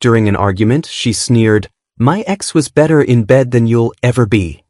During an argument, she sneered, "My ex was better in bed than you'll ever be."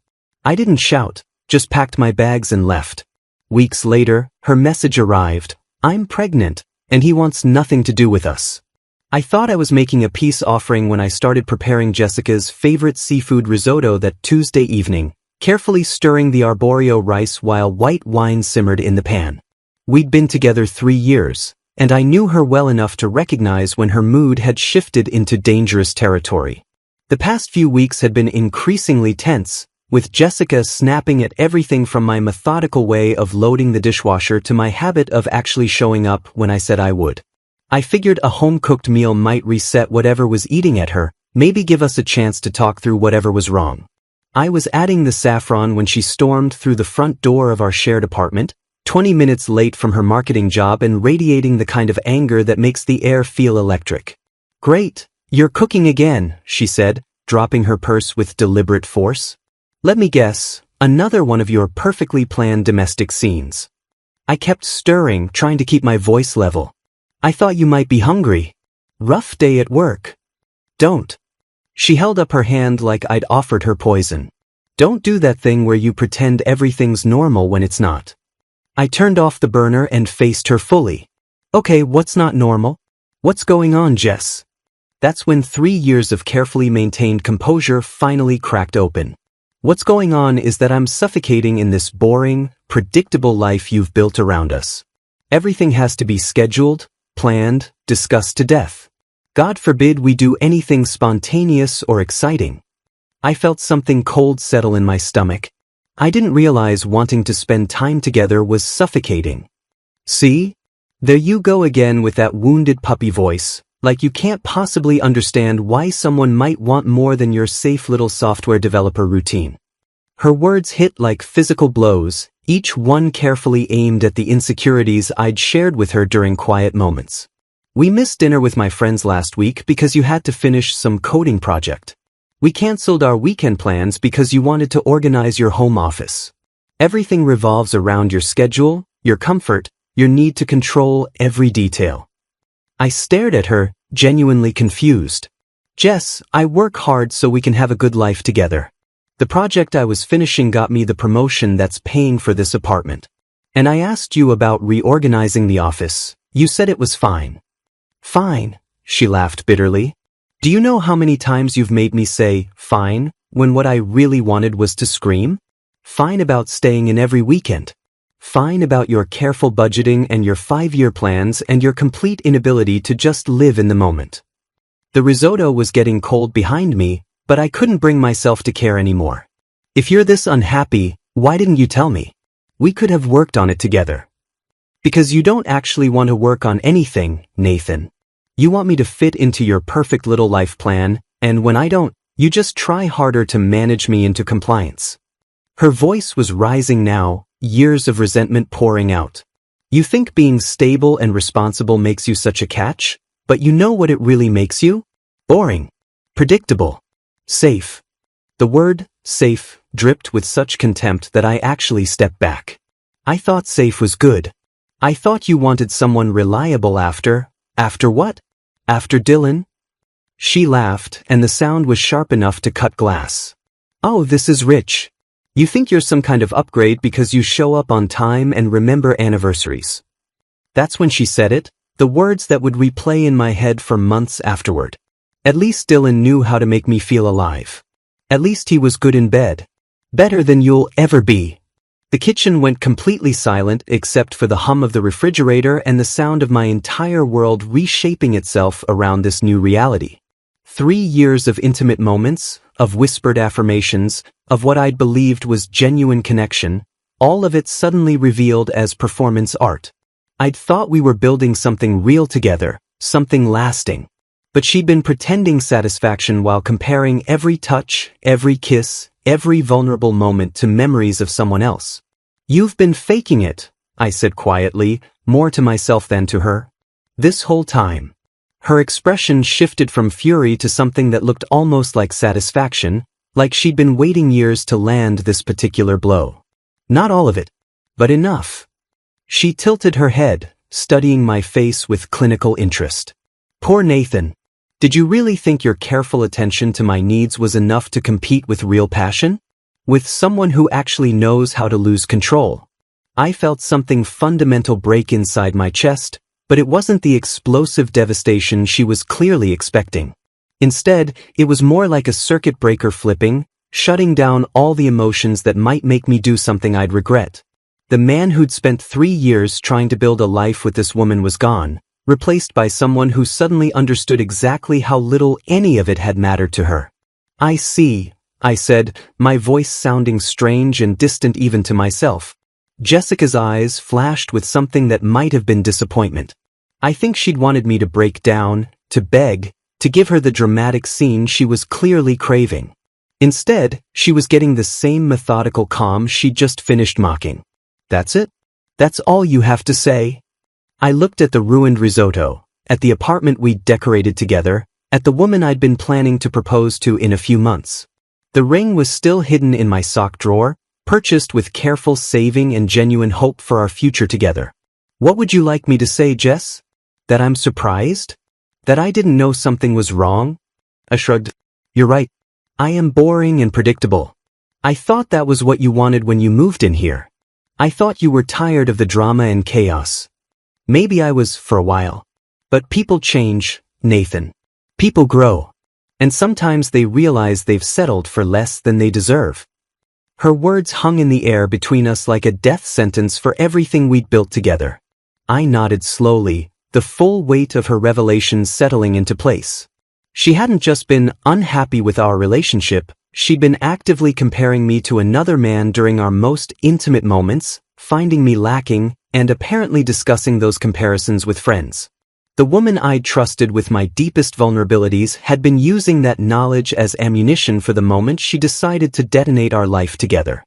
I didn't shout, just packed my bags and left. Weeks later, her message arrived, "I'm pregnant, and he wants nothing to do with us." I thought I was making a peace offering when I started preparing Jessica's favorite seafood risotto that Tuesday evening, carefully stirring the arborio rice while white wine simmered in the pan. We'd been together 3 years, and I knew her well enough to recognize when her mood had shifted into dangerous territory. The past few weeks had been increasingly tense, with Jessica snapping at everything from my methodical way of loading the dishwasher to my habit of actually showing up when I said I would. I figured a home-cooked meal might reset whatever was eating at her, maybe give us a chance to talk through whatever was wrong. I was adding the saffron when she stormed through the front door of our shared apartment, 20 minutes late from her marketing job and radiating the kind of anger that makes the air feel electric. "Great, you're cooking again," she said, dropping her purse with deliberate force. "Let me guess, another one of your perfectly planned domestic scenes." I kept stirring, trying to keep my voice level. "I thought you might be hungry. Rough day at work." "Don't." She held up her hand like I'd offered her poison. "Don't do that thing where you pretend everything's normal when it's not." I turned off the burner and faced her fully. "Okay, what's not normal? What's going on, Jess?" That's when 3 years of carefully maintained composure finally cracked open. "What's going on is that I'm suffocating in this boring, predictable life you've built around us. Everything has to be scheduled, planned, discussed to death. God forbid we do anything spontaneous or exciting." I felt something cold settle in my stomach. I didn't realize wanting to spend time together was suffocating. "See? There you go again with that wounded puppy voice, like you can't possibly understand why someone might want more than your safe little software developer routine." Her words hit like physical blows, each one carefully aimed at the insecurities I'd shared with her during quiet moments. "We missed dinner with my friends last week because you had to finish some coding project. We canceled our weekend plans because you wanted to organize your home office. Everything revolves around your schedule, your comfort, your need to control every detail." I stared at her, genuinely confused. "Jess, I work hard so we can have a good life together. The project I was finishing got me the promotion that's paying for this apartment. And I asked you about reorganizing the office. You said it was fine." "Fine," she laughed bitterly. "Do you know how many times you've made me say, 'fine,' when what I really wanted was to scream? Fine about staying in every weekend. Fine about your careful budgeting and your 5-year plans and your complete inability to just live in the moment." The risotto was getting cold behind me, but I couldn't bring myself to care anymore. "If you're this unhappy, why didn't you tell me? We could have worked on it together." "Because you don't actually want to work on anything, Nathan. You want me to fit into your perfect little life plan, and when I don't, you just try harder to manage me into compliance." Her voice was rising now, years of resentment pouring out. "You think being stable and responsible makes you such a catch, but you know what it really makes you? Boring. Predictable. Safe." The word, safe, dripped with such contempt that I actually stepped back. "I thought safe was good. I thought you wanted someone reliable after what? After Dylan?" She laughed, and the sound was sharp enough to cut glass. "Oh, this is rich. You think you're some kind of upgrade because you show up on time and remember anniversaries." That's when she said it, the words that would replay in my head for months afterward. At least Dylan knew how to make me feel alive. At least he was good in bed. Better than you'll ever be. The kitchen went completely silent except for the hum of the refrigerator and the sound of my entire world reshaping itself around this new reality. 3 years of intimate moments, of whispered affirmations, of what I'd believed was genuine connection, all of it suddenly revealed as performance art. I'd thought we were building something real together, something lasting. But she'd been pretending satisfaction while comparing every touch, every kiss, every vulnerable moment to memories of someone else. "You've been faking it," I said quietly, more to myself than to her. "This whole time." Her expression shifted from fury to something that looked almost like satisfaction, like she'd been waiting years to land this particular blow. "Not all of it, but enough." She tilted her head, studying my face with clinical interest. "Poor Nathan. Did you really think your careful attention to my needs was enough to compete with real passion? With someone who actually knows how to lose control? I felt something fundamental break inside my chest, but it wasn't the explosive devastation she was clearly expecting. Instead, it was more like a circuit breaker flipping, shutting down all the emotions that might make me do something I'd regret. The man who'd spent 3 years trying to build a life with this woman was gone, replaced by someone who suddenly understood exactly how little any of it had mattered to her. I see, I said, my voice sounding strange and distant even to myself. Jessica's eyes flashed with something that might have been disappointment. I think she'd wanted me to break down, to beg, to give her the dramatic scene she was clearly craving. Instead, she was getting the same methodical calm she'd just finished mocking. That's it? That's all you have to say? I looked at the ruined risotto, at the apartment we'd decorated together, at the woman I'd been planning to propose to in a few months. The ring was still hidden in my sock drawer, purchased with careful saving and genuine hope for our future together. What would you like me to say, Jess? That I'm surprised? That I didn't know something was wrong? I shrugged. You're right. I am boring and predictable. I thought that was what you wanted when you moved in here. I thought you were tired of the drama and chaos. Maybe I was for a while. But people change, Nathan. People grow. And sometimes they realize they've settled for less than they deserve. Her words hung in the air between us like a death sentence for everything we'd built together. I nodded slowly, the full weight of her revelations settling into place. She hadn't just been unhappy with our relationship, she'd been actively comparing me to another man during our most intimate moments, finding me lacking, and apparently discussing those comparisons with friends. The woman I'd trusted with my deepest vulnerabilities had been using that knowledge as ammunition for the moment she decided to detonate our life together.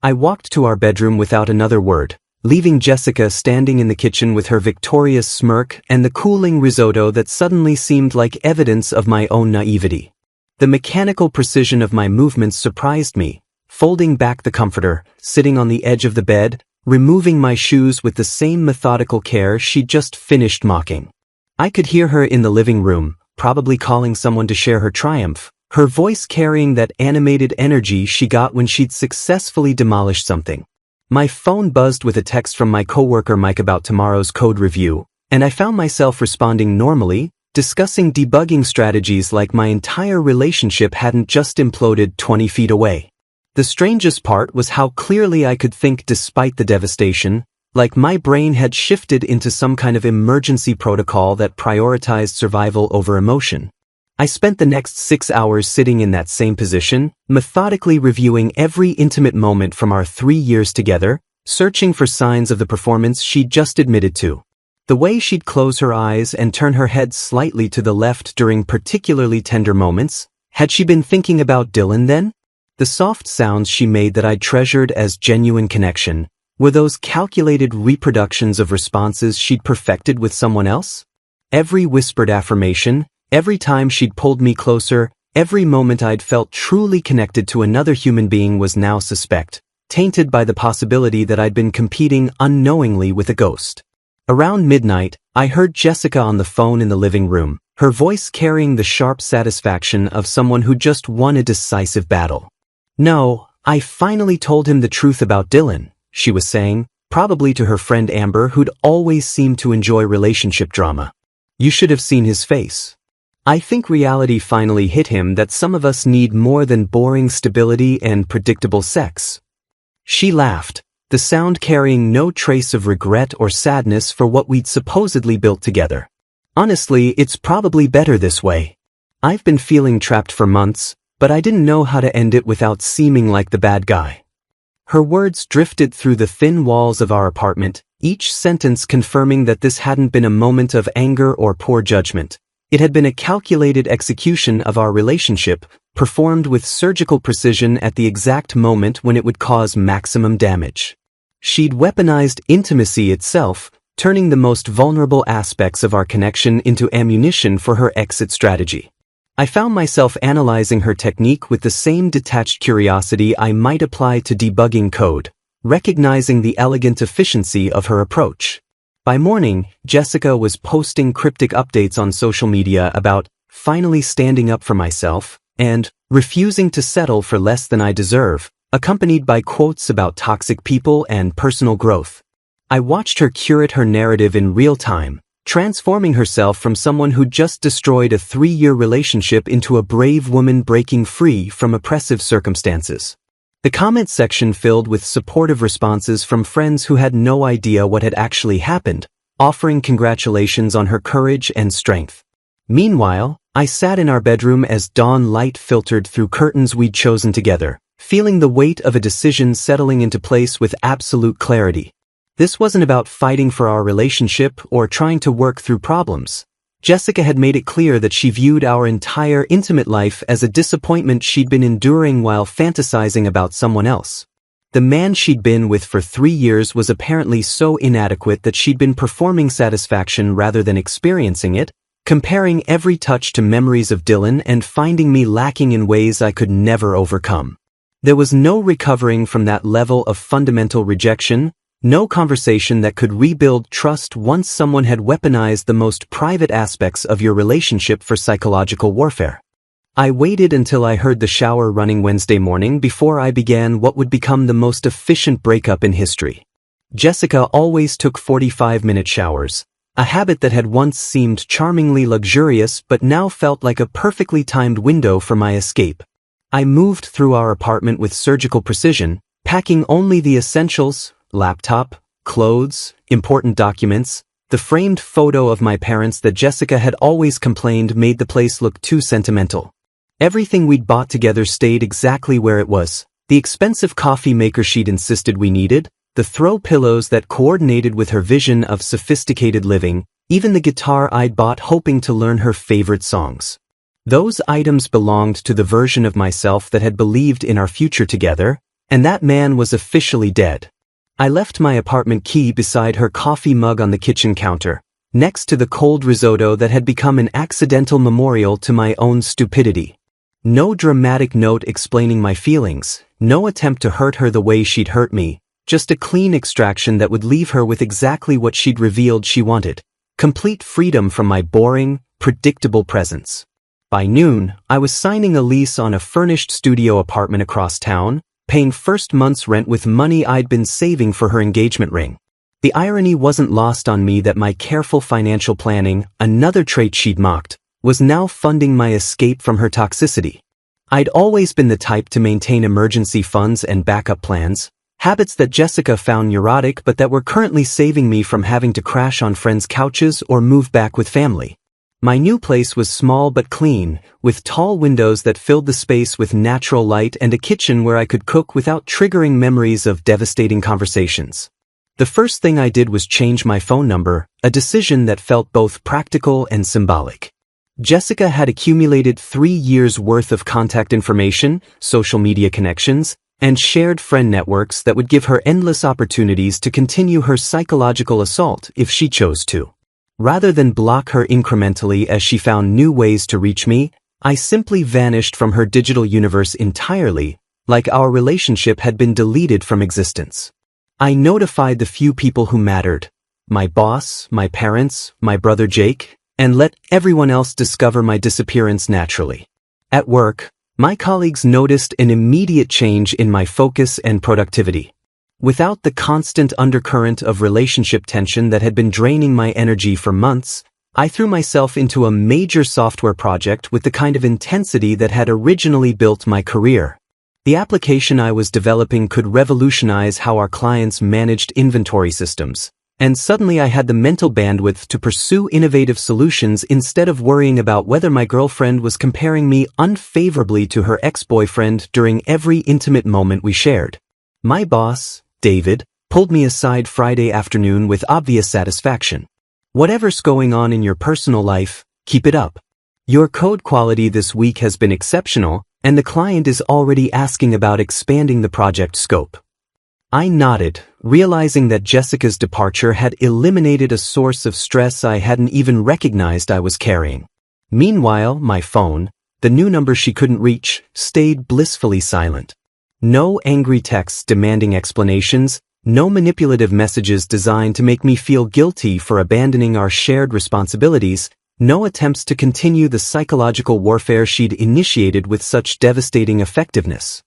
I walked to our bedroom without another word, leaving Jessica standing in the kitchen with her victorious smirk and the cooling risotto that suddenly seemed like evidence of my own naivety. The mechanical precision of my movements surprised me, folding back the comforter, sitting on the edge of the bed, removing my shoes with the same methodical care she'd just finished mocking. I could hear her in the living room, probably calling someone to share her triumph, her voice carrying that animated energy she got when she'd successfully demolished something. My phone buzzed with a text from my coworker Mike about tomorrow's code review, and I found myself responding normally, discussing debugging strategies like my entire relationship hadn't just imploded 20 feet away. The strangest part was how clearly I could think despite the devastation, like my brain had shifted into some kind of emergency protocol that prioritized survival over emotion. I spent the next 6 hours sitting in that same position, methodically reviewing every intimate moment from our 3 years together, searching for signs of the performance she'd just admitted to. The way she'd close her eyes and turn her head slightly to the left during particularly tender moments. Had she been thinking about Dylan then? The soft sounds she made that I'd treasured as genuine connection, were those calculated reproductions of responses she'd perfected with someone else? Every whispered affirmation, every time she'd pulled me closer, every moment I'd felt truly connected to another human being was now suspect, tainted by the possibility that I'd been competing unknowingly with a ghost. Around midnight, I heard Jessica on the phone in the living room, her voice carrying the sharp satisfaction of someone who just won a decisive battle. No, I finally told him the truth about Dylan, she was saying, probably to her friend Amber who'd always seemed to enjoy relationship drama. You should have seen his face. I think reality finally hit him that some of us need more than boring stability and predictable sex. She laughed, the sound carrying no trace of regret or sadness for what we'd supposedly built together. Honestly, it's probably better this way. I've been feeling trapped for months, but I didn't know how to end it without seeming like the bad guy. Her words drifted through the thin walls of our apartment, each sentence confirming that this hadn't been a moment of anger or poor judgment. It had been a calculated execution of our relationship, performed with surgical precision at the exact moment when it would cause maximum damage. She'd weaponized intimacy itself, turning the most vulnerable aspects of our connection into ammunition for her exit strategy. I found myself analyzing her technique with the same detached curiosity I might apply to debugging code, recognizing the elegant efficiency of her approach. By morning, Jessica was posting cryptic updates on social media about finally standing up for myself, and refusing to settle for less than I deserve, accompanied by quotes about toxic people and personal growth. I watched her curate her narrative in real time, transforming herself from someone who just destroyed a 3-year relationship into a brave woman breaking free from oppressive circumstances. The comment section filled with supportive responses from friends who had no idea what had actually happened, offering congratulations on her courage and strength. Meanwhile, I sat in our bedroom as dawn light filtered through curtains we'd chosen together, feeling the weight of a decision settling into place with absolute clarity. This wasn't about fighting for our relationship or trying to work through problems. Jessica had made it clear that she viewed our entire intimate life as a disappointment she'd been enduring while fantasizing about someone else. The man she'd been with for 3 years was apparently so inadequate that she'd been performing satisfaction rather than experiencing it, comparing every touch to memories of Dylan and finding me lacking in ways I could never overcome. There was no recovering from that level of fundamental rejection, no conversation that could rebuild trust once someone had weaponized the most private aspects of your relationship for psychological warfare. I waited until I heard the shower running Wednesday morning before I began what would become the most efficient breakup in history. Jessica always took 45-minute showers, a habit that had once seemed charmingly luxurious but now felt like a perfectly timed window for my escape. I moved through our apartment with surgical precision, packing only the essentials: laptop, clothes, important documents. The framed photo of my parents that Jessica had always complained made the place look too sentimental. Everything we'd bought together stayed exactly where it was: the expensive coffee maker she'd insisted we needed, the throw pillows that coordinated with her vision of sophisticated living, even the guitar I'd bought hoping to learn her favorite songs. Those items belonged to the version of myself that had believed in our future together, and that man was officially dead. I left my apartment key beside her coffee mug on the kitchen counter, next to the cold risotto that had become an accidental memorial to my own stupidity. No dramatic note explaining my feelings, no attempt to hurt her the way she'd hurt me, just a clean extraction that would leave her with exactly what she'd revealed she wanted: complete freedom from my boring, predictable presence. By noon, I was signing a lease on a furnished studio apartment across town, paying first month's rent with money I'd been saving for her engagement ring. The irony wasn't lost on me that my careful financial planning, another trait she'd mocked, was now funding my escape from her toxicity. I'd always been the type to maintain emergency funds and backup plans, habits that Jessica found neurotic but that were currently saving me from having to crash on friends' couches or move back with family. My new place was small but clean, with tall windows that filled the space with natural light and a kitchen where I could cook without triggering memories of devastating conversations. The first thing I did was change my phone number, a decision that felt both practical and symbolic. Jessica had accumulated 3 years' worth of contact information, social media connections, and shared friend networks that would give her endless opportunities to continue her psychological assault if she chose to. Rather than block her incrementally as she found new ways to reach me, I simply vanished from her digital universe entirely, like our relationship had been deleted from existence. I notified the few people who mattered: my boss, my parents, my brother Jake, and let everyone else discover my disappearance naturally. At work, my colleagues noticed an immediate change in my focus and productivity. Without the constant undercurrent of relationship tension that had been draining my energy for months, I threw myself into a major software project with the kind of intensity that had originally built my career. The application I was developing could revolutionize how our clients managed inventory systems, and suddenly I had the mental bandwidth to pursue innovative solutions instead of worrying about whether my girlfriend was comparing me unfavorably to her ex-boyfriend during every intimate moment we shared. My boss, David, pulled me aside Friday afternoon with obvious satisfaction. "Whatever's going on in your personal life, keep it up. Your code quality this week has been exceptional, and the client is already asking about expanding the project scope." I nodded, realizing that Jessica's departure had eliminated a source of stress I hadn't even recognized I was carrying. Meanwhile, my phone, the new number she couldn't reach, stayed blissfully silent. No angry texts demanding explanations, no manipulative messages designed to make me feel guilty for abandoning our shared responsibilities, No attempts to continue the psychological warfare she'd initiated with such devastating effectiveness.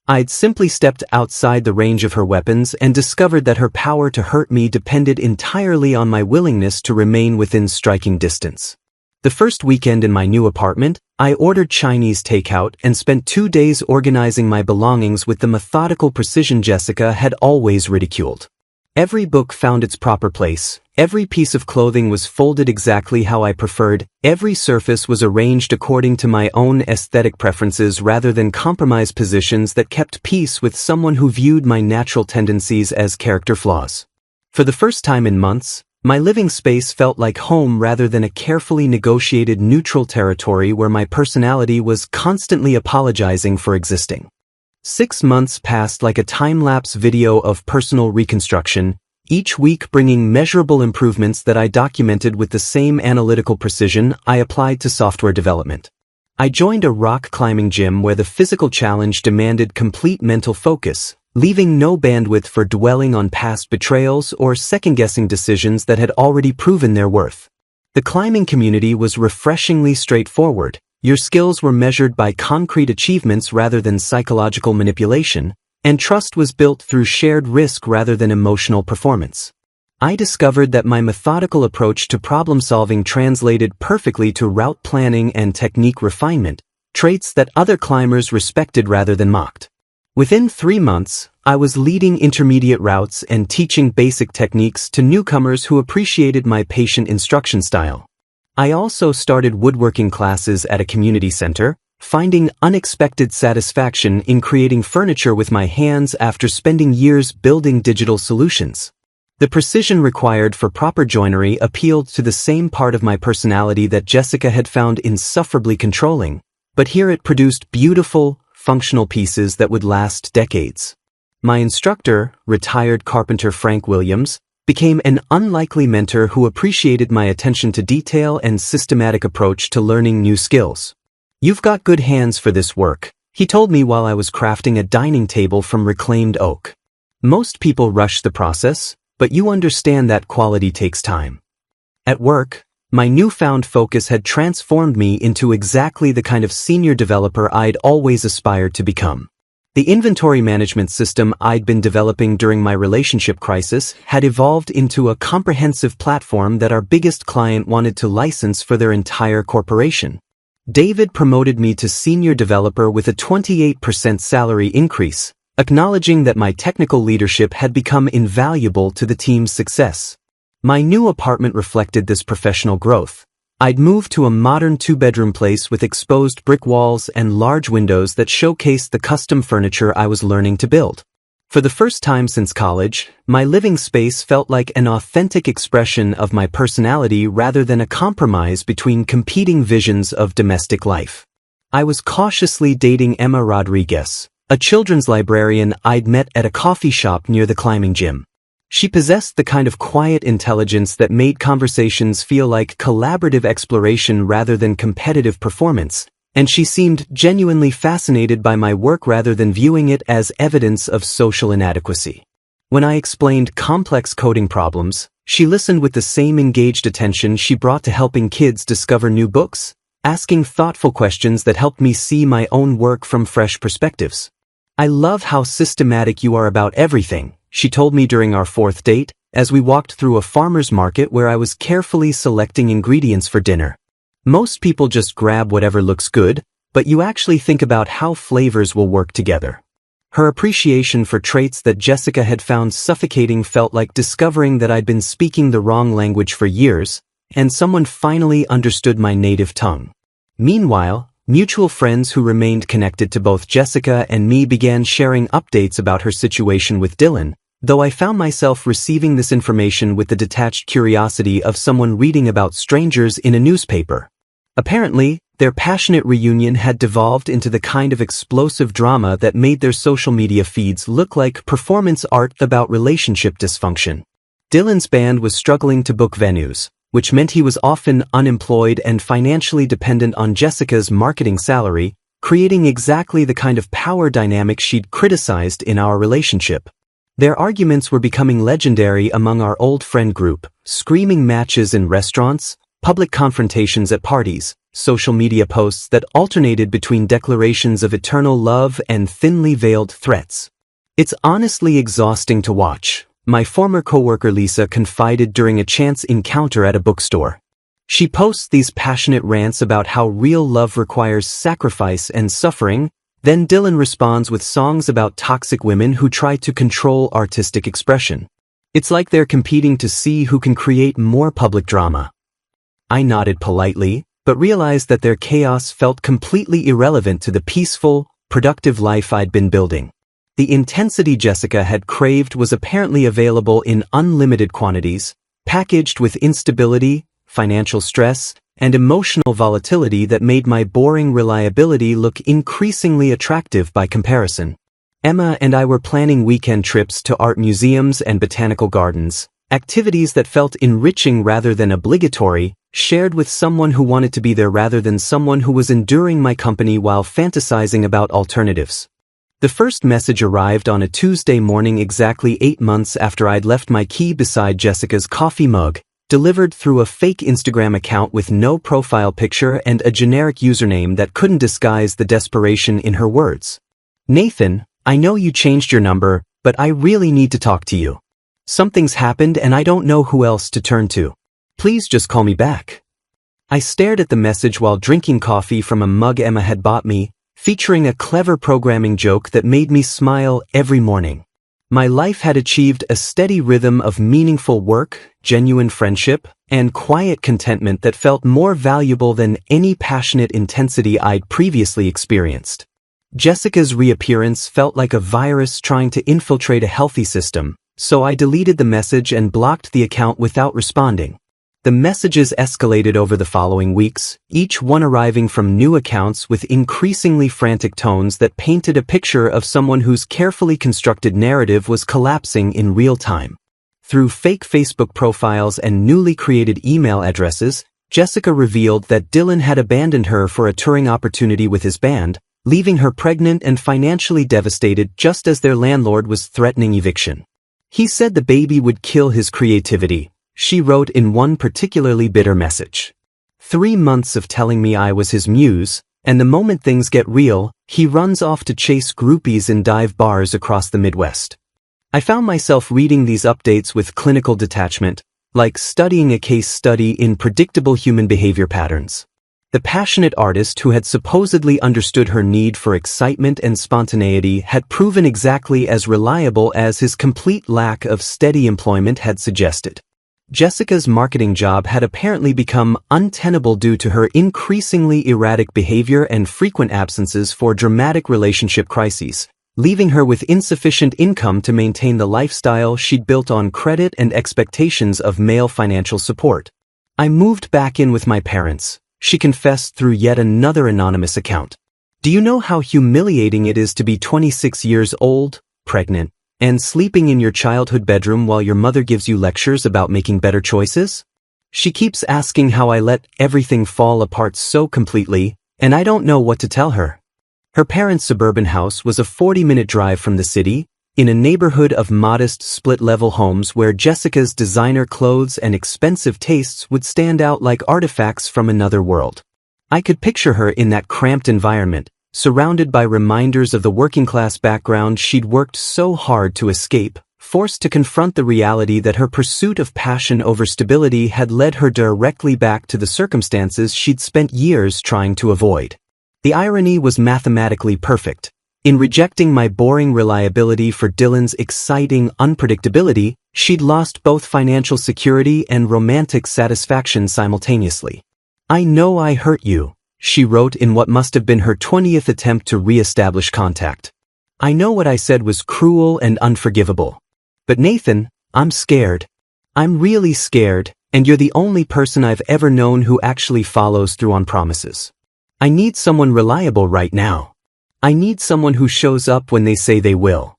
I'd simply stepped outside the range of her weapons and discovered that her power to hurt me depended entirely on my willingness to remain within striking distance. The first weekend in my new apartment, I ordered Chinese takeout and spent 2 days organizing my belongings with the methodical precision Jessica had always ridiculed. Every book found its proper place, every piece of clothing was folded exactly how I preferred, every surface was arranged according to my own aesthetic preferences rather than compromise positions that kept peace with someone who viewed my natural tendencies as character flaws. For the first time in months, my living space felt like home rather than a carefully negotiated neutral territory where my personality was constantly apologizing for existing. 6 months passed like a time-lapse video of personal reconstruction, each week bringing measurable improvements that I documented with the same analytical precision I applied to software development. I joined a rock climbing gym where the physical challenge demanded complete mental focus, leaving no bandwidth for dwelling on past betrayals or second-guessing decisions that had already proven their worth. The climbing community was refreshingly straightforward. Your skills were measured by concrete achievements rather than psychological manipulation, and trust was built through shared risk rather than emotional performance. I discovered that my methodical approach to problem-solving translated perfectly to route planning and technique refinement, traits that other climbers respected rather than mocked. Within 3 months, I was leading intermediate routes and teaching basic techniques to newcomers who appreciated my patient instruction style. I also started woodworking classes at a community center, finding unexpected satisfaction in creating furniture with my hands after spending years building digital solutions. The precision required for proper joinery appealed to the same part of my personality that Jessica had found insufferably controlling, but here it produced beautiful, functional pieces that would last decades. My instructor, retired carpenter Frank Williams, became an unlikely mentor who appreciated my attention to detail and systematic approach to learning new skills. "You've got good hands for this work," he told me while I was crafting a dining table from reclaimed oak. "Most people rush the process, but you understand that quality takes time." At work, my newfound focus had transformed me into exactly the kind of senior developer I'd always aspired to become. The inventory management system I'd been developing during my relationship crisis had evolved into a comprehensive platform that our biggest client wanted to license for their entire corporation. David promoted me to senior developer with a 28% salary increase, acknowledging that my technical leadership had become invaluable to the team's success. My new apartment reflected this professional growth. I'd moved to a modern 2-bedroom place with exposed brick walls and large windows that showcased the custom furniture I was learning to build. For the first time since college, my living space felt like an authentic expression of my personality rather than a compromise between competing visions of domestic life. I was cautiously dating Emma Rodriguez, a children's librarian I'd met at a coffee shop near the climbing gym. She possessed the kind of quiet intelligence that made conversations feel like collaborative exploration rather than competitive performance, and she seemed genuinely fascinated by my work rather than viewing it as evidence of social inadequacy. When I explained complex coding problems, she listened with the same engaged attention she brought to helping kids discover new books, asking thoughtful questions that helped me see my own work from fresh perspectives. "I love how systematic you are about everything," she told me during our 4th date, as we walked through a farmer's market where I was carefully selecting ingredients for dinner. "Most people just grab whatever looks good, but you actually think about how flavors will work together." Her appreciation for traits that Jessica had found suffocating felt like discovering that I'd been speaking the wrong language for years, and someone finally understood my native tongue. Meanwhile, mutual friends who remained connected to both Jessica and me began sharing updates about her situation with Dylan, though I found myself receiving this information with the detached curiosity of someone reading about strangers in a newspaper. Apparently, their passionate reunion had devolved into the kind of explosive drama that made their social media feeds look like performance art about relationship dysfunction. Dylan's band was struggling to book venues, which meant he was often unemployed and financially dependent on Jessica's marketing salary, creating exactly the kind of power dynamic she'd criticized in our relationship. Their arguments were becoming legendary among our old friend group, screaming matches in restaurants, public confrontations at parties, social media posts that alternated between declarations of eternal love and thinly veiled threats. It's honestly exhausting to watch, my former coworker Lisa confided during a chance encounter at a bookstore. She posts these passionate rants about how real love requires sacrifice and suffering, then Dylan responds with songs about toxic women who try to control artistic expression. It's like they're competing to see who can create more public drama. I nodded politely, but realized that their chaos felt completely irrelevant to the peaceful, productive life I'd been building. The intensity Jessica had craved was apparently available in unlimited quantities, packaged with instability, financial stress, and emotional volatility that made my boring reliability look increasingly attractive by comparison. Emma and I were planning weekend trips to art museums and botanical gardens, activities that felt enriching rather than obligatory, shared with someone who wanted to be there rather than someone who was enduring my company while fantasizing about alternatives. The first message arrived on a Tuesday morning exactly 8 months after I'd left my key beside Jessica's coffee mug, delivered through a fake Instagram account with no profile picture and a generic username that couldn't disguise the desperation in her words. "Nathan, I know you changed your number, but I really need to talk to you. Something's happened and I don't know who else to turn to. Please just call me back." I stared at the message while drinking coffee from a mug Emma had bought me, featuring a clever programming joke that made me smile every morning. My life had achieved a steady rhythm of meaningful work, genuine friendship, and quiet contentment that felt more valuable than any passionate intensity I'd previously experienced. Jessica's reappearance felt like a virus trying to infiltrate a healthy system, so I deleted the message and blocked the account without responding. The messages escalated over the following weeks, each one arriving from new accounts with increasingly frantic tones that painted a picture of someone whose carefully constructed narrative was collapsing in real time. Through fake Facebook profiles and newly created email addresses, Jessica revealed that Dylan had abandoned her for a touring opportunity with his band, leaving her pregnant and financially devastated just as their landlord was threatening eviction. "He said the baby would kill his creativity," she wrote in one particularly bitter message. 3 months of telling me I was his muse, and the moment things get real, he runs off to chase groupies in dive bars across the Midwest. I found myself reading these updates with clinical detachment, like studying a case study in predictable human behavior patterns. The passionate artist who had supposedly understood her need for excitement and spontaneity had proven exactly as reliable as his complete lack of steady employment had suggested. Jessica's marketing job had apparently become untenable due to her increasingly erratic behavior and frequent absences for dramatic relationship crises, leaving her with insufficient income to maintain the lifestyle she'd built on credit and expectations of male financial support. "I moved back in with my parents," she confessed through yet another anonymous account. "Do you know how humiliating it is to be 26 years old, pregnant, and sleeping in your childhood bedroom while your mother gives you lectures about making better choices?" She keeps asking how I let everything fall apart so completely, and I don't know what to tell her. Her parents' suburban house was a 40-minute drive from the city, in a neighborhood of modest split-level homes where Jessica's designer clothes and expensive tastes would stand out like artifacts from another world. I could picture her in that cramped environment, surrounded by reminders of the working-class background she'd worked so hard to escape, forced to confront the reality that her pursuit of passion over stability had led her directly back to the circumstances she'd spent years trying to avoid. The irony was mathematically perfect. In rejecting my boring reliability for Dylan's exciting unpredictability, she'd lost both financial security and romantic satisfaction simultaneously. "I know I hurt you," she wrote in what must have been her 20th attempt to re-establish contact. "I know what I said was cruel and unforgivable. But Nathan, I'm scared. I'm really scared, and you're the only person I've ever known who actually follows through on promises. I need someone reliable right now. I need someone who shows up when they say they will."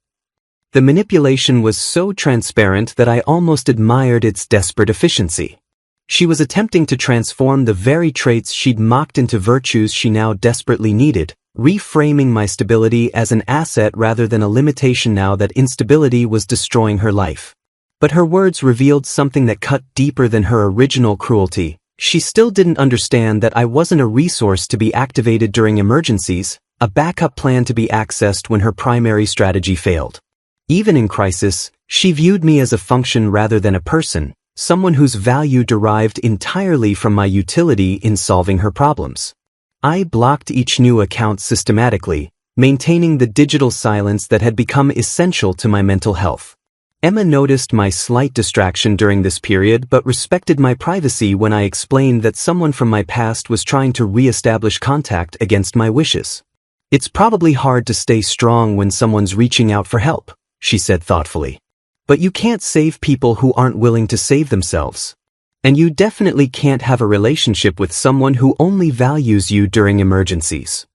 The manipulation was so transparent that I almost admired its desperate efficiency. She was attempting to transform the very traits she'd mocked into virtues she now desperately needed, reframing my stability as an asset rather than a limitation now that instability was destroying her life. But her words revealed something that cut deeper than her original cruelty. She still didn't understand that I wasn't a resource to be activated during emergencies, a backup plan to be accessed when her primary strategy failed. Even in crisis, she viewed me as a function rather than a person, someone whose value derived entirely from my utility in solving her problems. I blocked each new account systematically, maintaining the digital silence that had become essential to my mental health. Emma noticed my slight distraction during this period but respected my privacy when I explained that someone from my past was trying to re-establish contact against my wishes. "It's probably hard to stay strong when someone's reaching out for help," she said thoughtfully. "But you can't save people who aren't willing to save themselves. And you definitely can't have a relationship with someone who only values you during emergencies."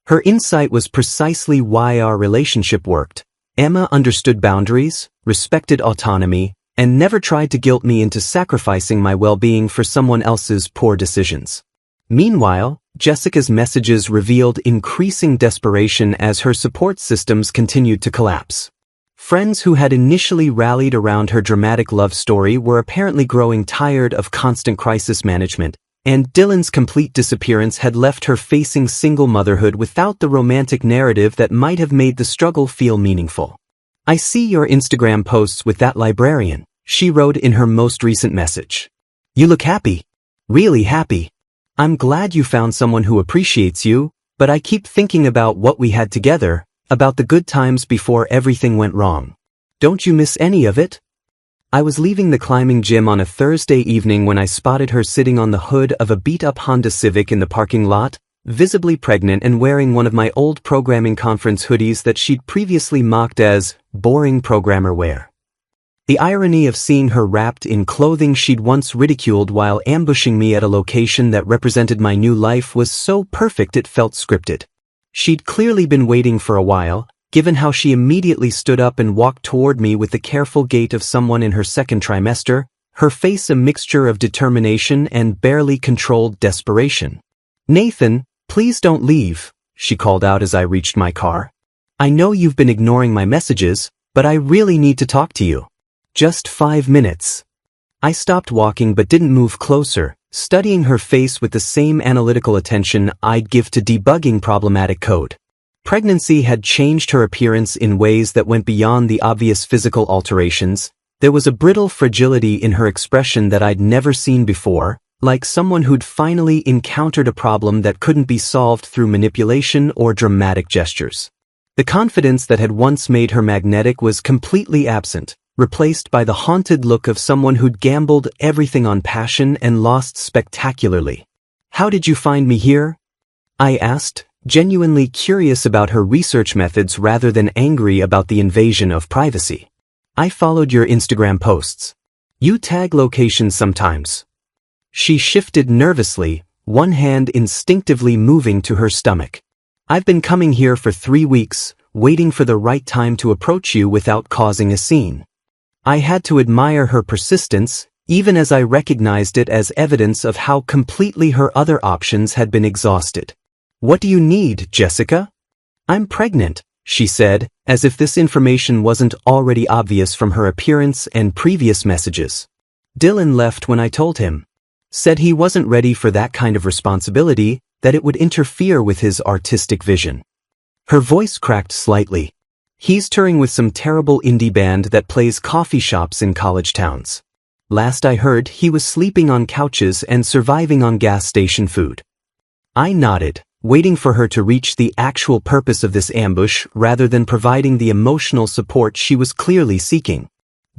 Her insight was precisely why our relationship worked. Emma understood boundaries, respected autonomy, and never tried to guilt me into sacrificing my well-being for someone else's poor decisions. Meanwhile, Jessica's messages revealed increasing desperation as her support systems continued to collapse. Friends who had initially rallied around her dramatic love story were apparently growing tired of constant crisis management, and Dylan's complete disappearance had left her facing single motherhood without the romantic narrative that might have made the struggle feel meaningful. "I see your Instagram posts with that librarian," she wrote in her most recent message. "You look happy. Really happy. I'm glad you found someone who appreciates you, but I keep thinking about what we had together, about the good times before everything went wrong. Don't you miss any of it?" I was leaving the climbing gym on a Thursday evening when I spotted her sitting on the hood of a beat-up Honda Civic in the parking lot, visibly pregnant and wearing one of my old programming conference hoodies that she'd previously mocked as boring programmer wear. The irony of seeing her wrapped in clothing she'd once ridiculed while ambushing me at a location that represented my new life was so perfect it felt scripted. She'd clearly been waiting for a while, given how she immediately stood up and walked toward me with the careful gait of someone in her second trimester, her face a mixture of determination and barely controlled desperation. "Nathan, please don't leave," she called out as I reached my car. "I know you've been ignoring my messages, but I really need to talk to you. Just 5 minutes." I stopped walking but didn't move closer, studying her face with the same analytical attention I'd give to debugging problematic code. Pregnancy had changed her appearance in ways that went beyond the obvious physical alterations. There was a brittle fragility in her expression that I'd never seen before, like someone who'd finally encountered a problem that couldn't be solved through manipulation or dramatic gestures. The confidence that had once made her magnetic was completely absent, replaced by the haunted look of someone who'd gambled everything on passion and lost spectacularly. "How did you find me here?" I asked, genuinely curious about her research methods rather than angry about the invasion of privacy. "I followed your Instagram posts. You tag locations sometimes." She shifted nervously, one hand instinctively moving to her stomach. "I've been coming here for 3 weeks, waiting for the right time to approach you without causing a scene." I had to admire her persistence, even as I recognized it as evidence of how completely her other options had been exhausted. "What do you need, Jessica?" "I'm pregnant," she said, as if this information wasn't already obvious from her appearance and previous messages. "Dylan left when I told him. Said he wasn't ready for that kind of responsibility, that it would interfere with his artistic vision." Her voice cracked slightly. "He's touring with some terrible indie band that plays coffee shops in college towns. Last I heard, he was sleeping on couches and surviving on gas station food." I nodded, waiting for her to reach the actual purpose of this ambush rather than providing the emotional support she was clearly seeking.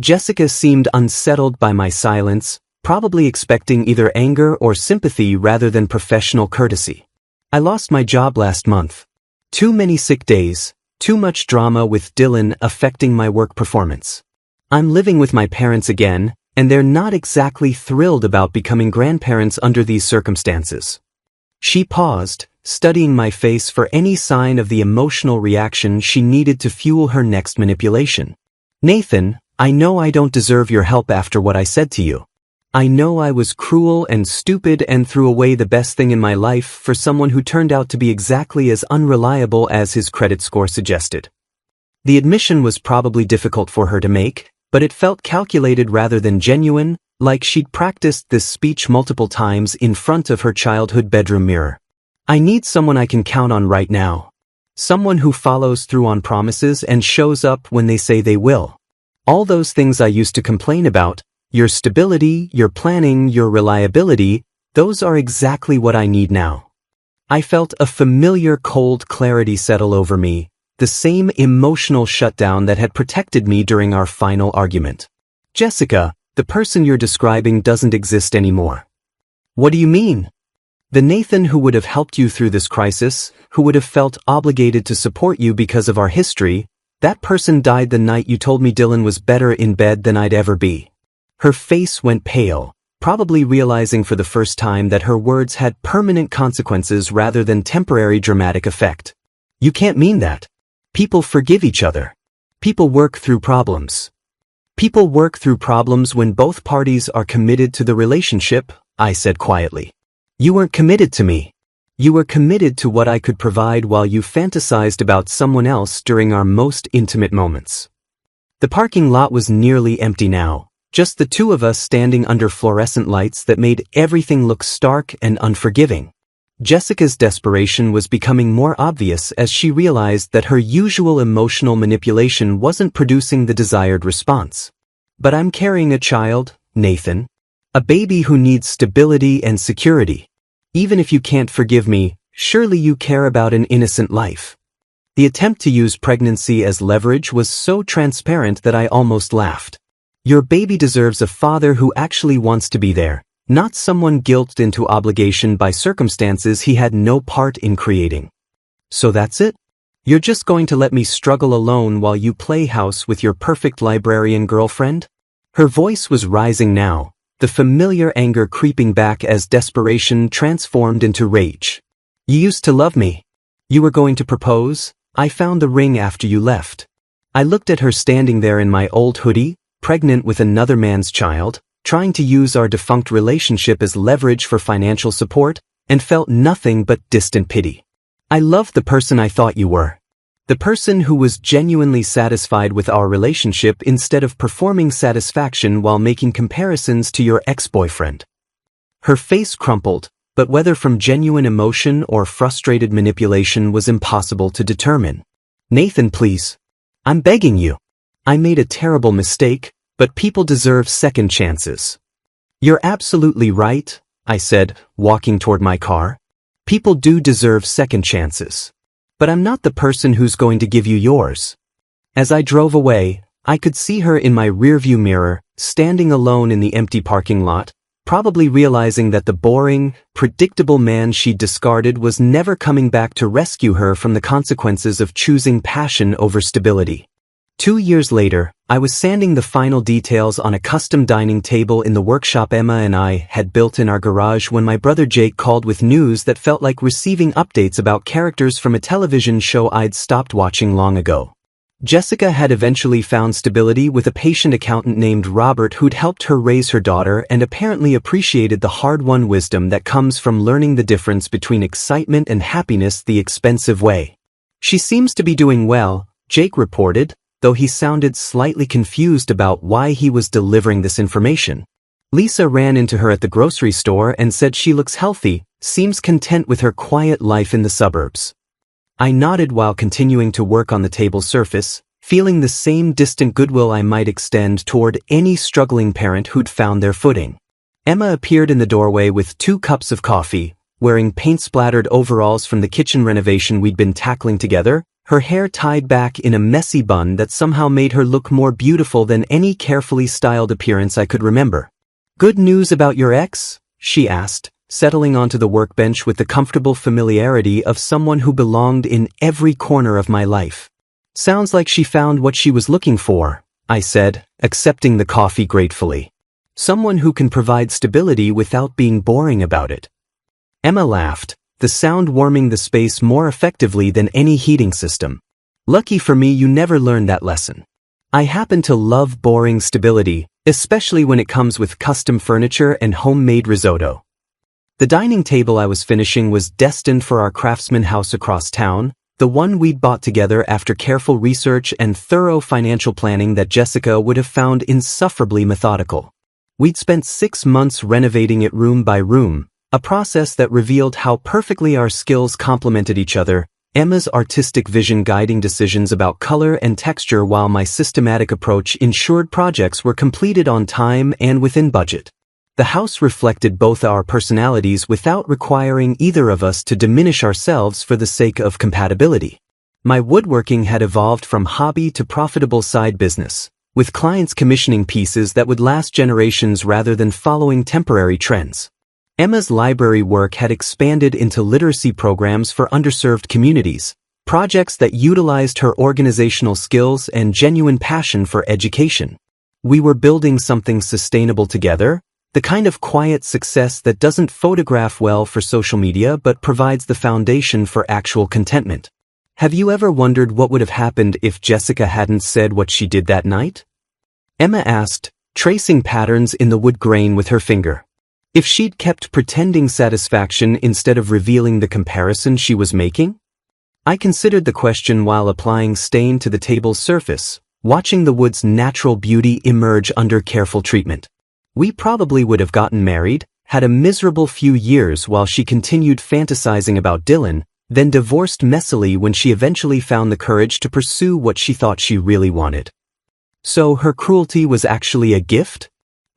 Jessica seemed unsettled by my silence, probably expecting either anger or sympathy rather than professional courtesy. "I lost my job last month. Too many sick days, too much drama with Dylan affecting my work performance. I'm living with my parents again, and they're not exactly thrilled about becoming grandparents under these circumstances." She paused, studying my face for any sign of the emotional reaction she needed to fuel her next manipulation. "Nathan, I know I don't deserve your help after what I said to you. I know I was cruel and stupid and threw away the best thing in my life for someone who turned out to be exactly as unreliable as his credit score suggested." The admission was probably difficult for her to make, but it felt calculated rather than genuine, like she'd practiced this speech multiple times in front of her childhood bedroom mirror. I need someone I can count on right now. Someone who follows through on promises and shows up when they say they will. All those things I used to complain about, your stability, your planning, your reliability, those are exactly what I need now. I felt a familiar cold clarity settle over me, the same emotional shutdown that had protected me during our final argument. Jessica, the person you're describing doesn't exist anymore. What do you mean? The Nathan who would have helped you through this crisis, who would have felt obligated to support you because of our history, that person died the night you told me Dylan was better in bed than I'd ever be. Her face went pale, probably realizing for the first time that her words had permanent consequences rather than temporary dramatic effect. You can't mean that. People forgive each other. People work through problems. People work through problems when both parties are committed to the relationship, I said quietly. You weren't committed to me. You were committed to what I could provide while you fantasized about someone else during our most intimate moments. The parking lot was nearly empty now, just the two of us standing under fluorescent lights that made everything look stark and unforgiving. Jessica's desperation was becoming more obvious as she realized that her usual emotional manipulation wasn't producing the desired response. But I'm carrying a child, Nathan. A baby who needs stability and security. Even if you can't forgive me, surely you care about an innocent life. The attempt to use pregnancy as leverage was so transparent that I almost laughed. Your baby deserves a father who actually wants to be there, not someone guilted into obligation by circumstances he had no part in creating. So that's it? You're just going to let me struggle alone while you play house with your perfect librarian girlfriend? Her voice was rising now, the familiar anger creeping back as desperation transformed into rage. You used to love me. You were going to propose. I found the ring after you left. I looked at her standing there in my old hoodie, pregnant with another man's child, trying to use our defunct relationship as leverage for financial support, and felt nothing but distant pity. I loved the person I thought you were. The person who was genuinely satisfied with our relationship instead of performing satisfaction while making comparisons to your ex-boyfriend. Her face crumpled, but whether from genuine emotion or frustrated manipulation was impossible to determine. Nathan, please. I'm begging you. I made a terrible mistake, but people deserve second chances. You're absolutely right, I said, walking toward my car. People do deserve second chances. But I'm not the person who's going to give you yours. As I drove away, I could see her in my rearview mirror, standing alone in the empty parking lot, probably realizing that the boring, predictable man she'd discarded was never coming back to rescue her from the consequences of choosing passion over stability. 2 years later, I was sanding the final details on a custom dining table in the workshop Emma and I had built in our garage when my brother Jake called with news that felt like receiving updates about characters from a television show I'd stopped watching long ago. Jessica had eventually found stability with a patient accountant named Robert who'd helped her raise her daughter and apparently appreciated the hard-won wisdom that comes from learning the difference between excitement and happiness the expensive way. She seems to be doing well, Jake reported, though he sounded slightly confused about why he was delivering this information. Lisa ran into her at the grocery store and said she looks healthy, seems content with her quiet life in the suburbs. I nodded while continuing to work on the table's surface, feeling the same distant goodwill I might extend toward any struggling parent who'd found their footing. Emma appeared in the doorway with 2 cups of coffee, wearing paint-splattered overalls from the kitchen renovation we'd been tackling together, her hair tied back in a messy bun that somehow made her look more beautiful than any carefully styled appearance I could remember. Good news about your ex? She asked, settling onto the workbench with the comfortable familiarity of someone who belonged in every corner of my life. Sounds like she found what she was looking for, I said, accepting the coffee gratefully. Someone who can provide stability without being boring about it. Emma laughed, the sound warming the space more effectively than any heating system. Lucky for me you never learned that lesson. I happen to love boring stability, especially when it comes with custom furniture and homemade risotto. The dining table I was finishing was destined for our craftsman house across town, the one we'd bought together after careful research and thorough financial planning that Jessica would have found insufferably methodical. We'd spent 6 months renovating it room by room, a process that revealed how perfectly our skills complemented each other, Emma's artistic vision guiding decisions about color and texture while my systematic approach ensured projects were completed on time and within budget. The house reflected both our personalities without requiring either of us to diminish ourselves for the sake of compatibility. My woodworking had evolved from hobby to profitable side business, with clients commissioning pieces that would last generations rather than following temporary trends. Emma's library work had expanded into literacy programs for underserved communities, projects that utilized her organizational skills and genuine passion for education. We were building something sustainable together, the kind of quiet success that doesn't photograph well for social media but provides the foundation for actual contentment. Have you ever wondered what would have happened if Jessica hadn't said what she did that night? Emma asked, tracing patterns in the wood grain with her finger. If she'd kept pretending satisfaction instead of revealing the comparison she was making? I considered the question while applying stain to the table's surface, watching the wood's natural beauty emerge under careful treatment. We probably would have gotten married, had a miserable few years while she continued fantasizing about Dylan, then divorced messily when she eventually found the courage to pursue what she thought she really wanted. So her cruelty was actually a gift?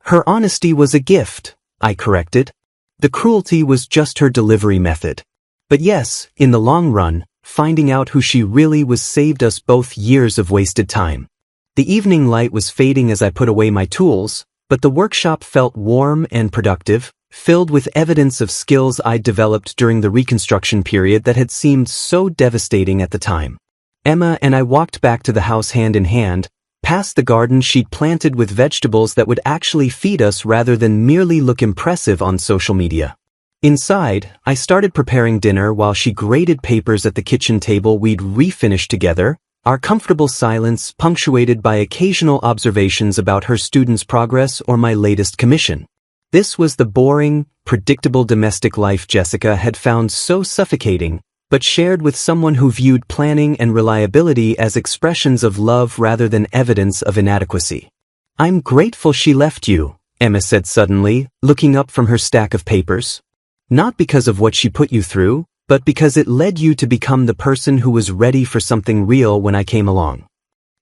Her honesty was a gift, I corrected. The cruelty was just her delivery method. But yes, in the long run, finding out who she really was saved us both years of wasted time. The evening light was fading as I put away my tools, but the workshop felt warm and productive, filled with evidence of skills I'd developed during the reconstruction period that had seemed so devastating at the time. Emma and I walked back to the house hand in hand, past the garden she'd planted with vegetables that would actually feed us rather than merely look impressive on social media. Inside, I started preparing dinner while she graded papers at the kitchen table we'd refinished together, our comfortable silence punctuated by occasional observations about her students' progress or my latest commission. This was the boring, predictable domestic life Jessica had found so suffocating, but shared with someone who viewed planning and reliability as expressions of love rather than evidence of inadequacy. I'm grateful she left you, Emma said suddenly, looking up from her stack of papers. Not because of what she put you through, but because it led you to become the person who was ready for something real when I came along.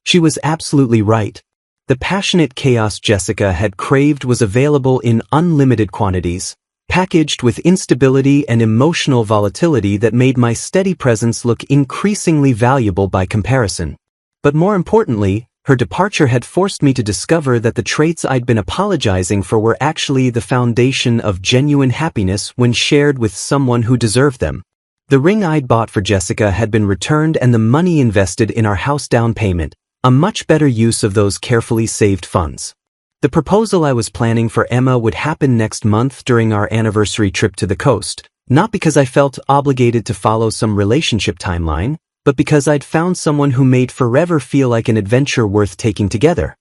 She was absolutely right. The passionate chaos Jessica had craved was available in unlimited quantities, packaged with instability and emotional volatility that made my steady presence look increasingly valuable by comparison. But more importantly, her departure had forced me to discover that the traits I'd been apologizing for were actually the foundation of genuine happiness when shared with someone who deserved them. The ring I'd bought for Jessica had been returned and the money invested in our house down payment, a much better use of those carefully saved funds. The proposal I was planning for Emma would happen next month during our anniversary trip to the coast, not because I felt obligated to follow some relationship timeline, but because I'd found someone who made forever feel like an adventure worth taking together.